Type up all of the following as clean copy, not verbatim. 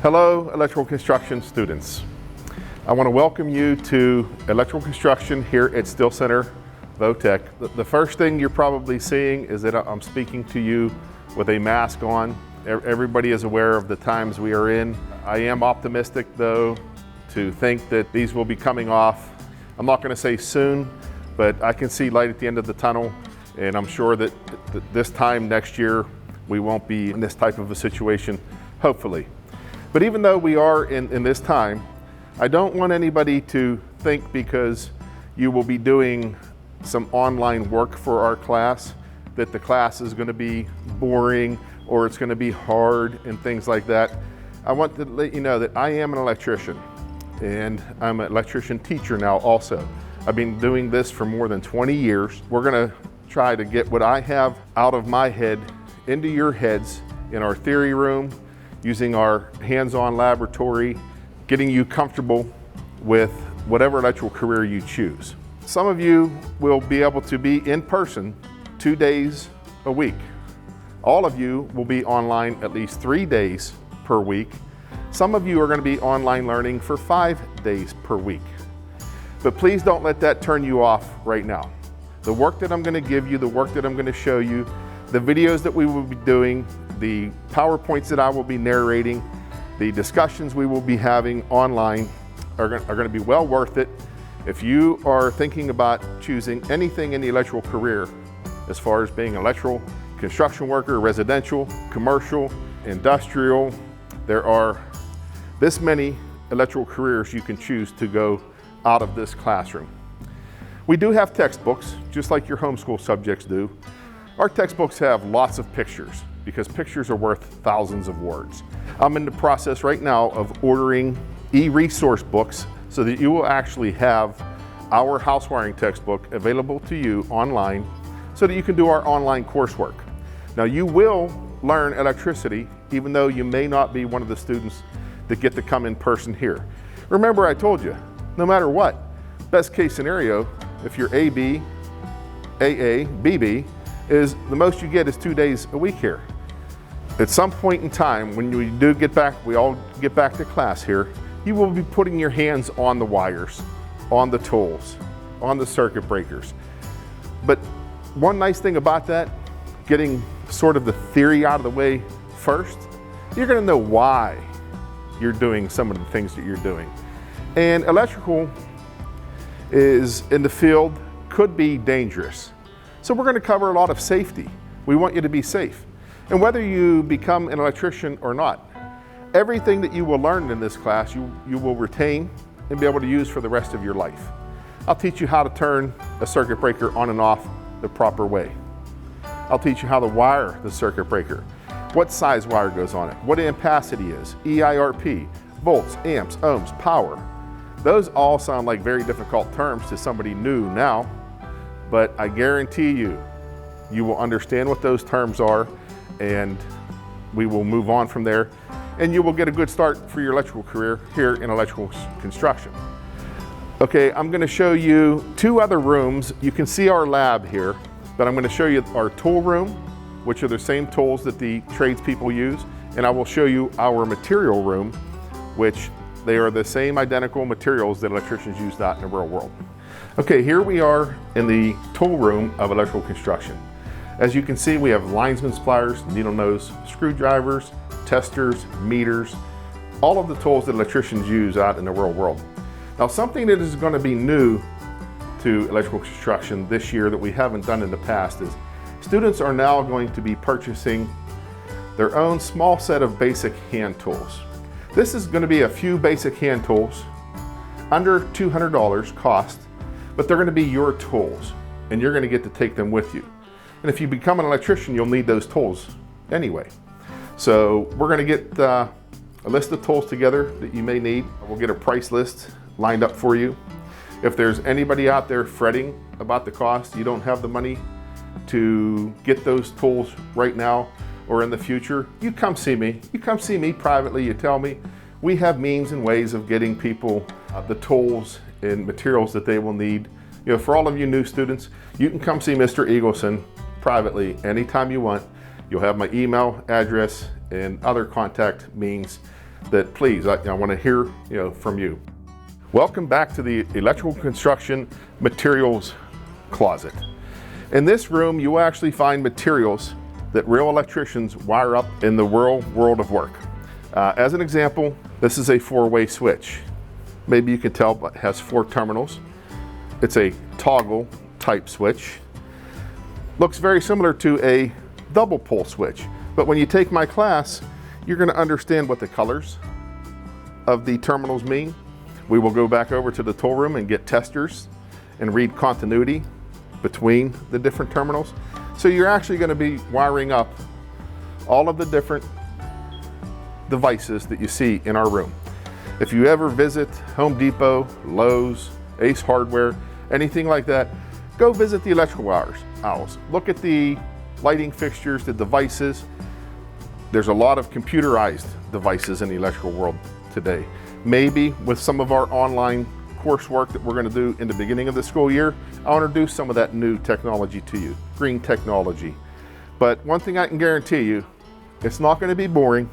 Hello, electrical construction students. I want to welcome you to electrical construction here at Steel Center Votech. The first thing you're probably seeing is that I'm speaking to you with a mask on. Everybody is aware of the times we are in. I am optimistic though to think that these will be coming off. I'm not going to say soon, but I can see light at the end of the tunnel, and I'm sure that this time next year we won't be in this type of a situation, hopefully. But even though we are in this time, I don't want anybody to think because you will be doing some online work for our class that the class is going to be boring or it's going to be hard and things like that. I want to let you know that I am an electrician, and I'm an electrician teacher now also. I've been doing this for more than 20 years. We're going to try to get what I have out of my head into your heads in our theory room, using our hands-on laboratory, getting you comfortable with whatever electrical career you choose. Some of you will be able to be in person 2 days a week. All of you will be online at least 3 days per week. Some of you are going to be online learning for 5 days per week. But please don't let that turn you off right now. The work that I'm going to give you, the work that I'm going to show you, the videos that we will be doing, the PowerPoints that I will be narrating, the discussions we will be having online are going to be well worth it. If you are thinking about choosing anything in the electrical career, as far as being an electrical construction worker, residential, commercial, industrial, there are this many electrical careers you can choose to go out of this classroom. We do have textbooks, just like your homeschool subjects do. Our textbooks have lots of pictures because pictures are worth thousands of words. I'm in the process right now of ordering e-resource books so that you will actually have our house wiring textbook available to you online so that you can do our online coursework. Now you will learn electricity even though you may not be one of the students that get to come in person here. Remember, I told you, no matter what, best case scenario, if you're AB, AA, BB, is the most you get is 2 days a week here. At some point in time, when we do get back, we all get back to class here, you will be putting your hands on the wires, on the tools, on the circuit breakers. But one nice thing about that, getting sort of the theory out of the way first, you're going to know why you're doing some of the things that you're doing. And electrical is in the field, could be dangerous. So we're going to cover a lot of safety. We want you to be safe. And whether you become an electrician or not, everything that you will learn in this class, you will retain and be able to use for the rest of your life. I'll teach you how to turn a circuit breaker on and off the proper way. I'll teach you how to wire the circuit breaker, what size wire goes on it, what ampacity is, EIRP, volts, amps, ohms, power. Those all sound like very difficult terms to somebody new now, but I guarantee you, you will understand what those terms are, and we will move on from there, and you will get a good start for your electrical career here in electrical construction. Okay, I'm going to show you 2 other rooms. You can see our lab here, but I'm going to show you our tool room, which are the same tools that the tradespeople use, and I will show you our material room, which they are the same identical materials that electricians use out in the real world. Okay, here we are in the tool room of electrical construction. As you can see, we have linesman's pliers, needle nose screwdrivers, testers, meters, all of the tools that electricians use out in the real world. Now, something that is going to be new to electrical construction this year that we haven't done in the past is students are now going to be purchasing their own small set of basic hand tools. This is going to be a few basic hand tools, under $200 cost, but they're going to be your tools, and you're going to get to take them with you. And if you become an electrician, you'll need those tools anyway. So we're going to get a list of tools together that you may need. We'll get a price list lined up for you. If there's anybody out there fretting about the cost, you don't have the money to get those tools right now or in the future, you come see me. You come see me privately, you tell me. We have means and ways of getting people the tools and materials that they will need. You know, for all of you new students, you can come see Mr. Eagleson privately anytime you want. You'll have my email address and other contact means that please, I want to hear from you. Welcome back to the Electrical Construction Materials Closet. In this room, you will actually find materials that real electricians wire up in the real world of work. As an example, this is a 4-way switch. Maybe you can tell, but it has 4 terminals. It's a toggle type switch. Looks very similar to a double pole switch, but when you take my class, you're going to understand what the colors of the terminals mean. We will go back over to the tool room and get testers and read continuity between the different terminals. So you're actually going to be wiring up all of the different devices that you see in our room. If you ever visit Home Depot, Lowe's, Ace Hardware, anything like that, go visit the electrical aisles. Look at the lighting fixtures, the devices. There's a lot of computerized devices in the electrical world today. Maybe with some of our online coursework that we're going to do in the beginning of the school year, I'll introduce some of that new technology to you, green technology. But one thing I can guarantee you, it's not going to be boring.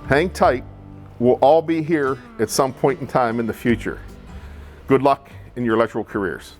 Hang tight. We'll all be here at some point in time in the future. Good luck in your electrical careers.